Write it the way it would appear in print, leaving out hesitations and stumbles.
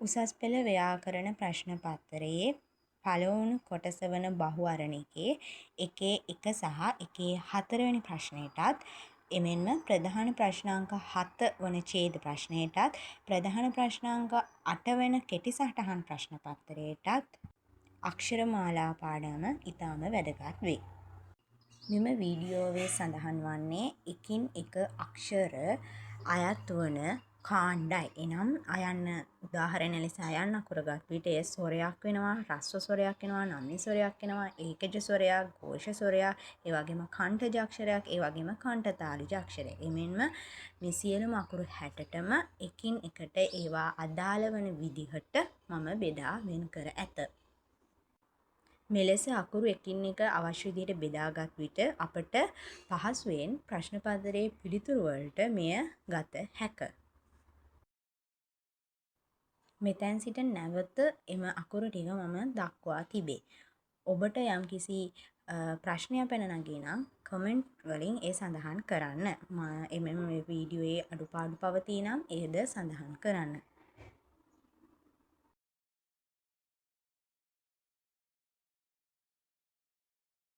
උසස් පෙළ ව්‍යාකරණ ප්‍රශ්න පත්තරයේ පළවුණු කොටස වන බහුවරණිකේ 1 සහ 4 වෙනි ප්‍රශ්නයටත් එමෙන්ම ප්‍රධාන ප්‍රශ්නාංක 7 වන ඡේද ප්‍රශ්නයටත් ප්‍රධාන ප්‍රශ්නාංක 8 වෙන කෙටි සටහන් ප්‍රශ්න පත්තරයටත් අක්ෂර මාලා පාඩම ඉතාම වැදගත් වේ. මෙම වීඩියෝවේ සඳහන් වන්නේ එකින් එක අක්ෂර අයත් වන කාණ්ඩයි. එනම් අයන්න උදාහරණ ලෙස අයන්න අකුර ගත් විට එය ස්වරයක් වෙනවා, රස්ව ස්වරයක් වෙනවා, නම්‍ය ස්වරයක් වෙනවා, ඒකජ ස්වරයක්, ഘോഷ ස්වරයක්, ඒ වගේම කණ්ඨජ අක්ෂරයක්, ඒ වගේම කණ්ඨතාලුජ අක්ෂරය. එමෙන්ම මේ සියලුම අකුරු 60ටම එකින් එකට ඒවා අදාළ වන විදිහට මම බෙදා වෙන් කර ඇත. මෙලෙස අකුරු එකින් එක අවශ්‍ය විදිහට බෙදාගත් විට අපට පහසුවෙන් ප්‍රශ්න පත්‍රයේ පිළිතුරු වලට මෙය ගත හැක. මෙතැන් සිට නැවත එම අකුරු ටික මම දක්වා තිබේ. ඔබට යම්කිසි ප්‍රශ්නයක් පැන නගී නම් කමෙන්ට් වලින් ඒ සඳහන් කරන්න. එමෙම මේ වීඩියෝයේ අඩුපාඩු පවතී නම් එයද සඳහන් කරන්න.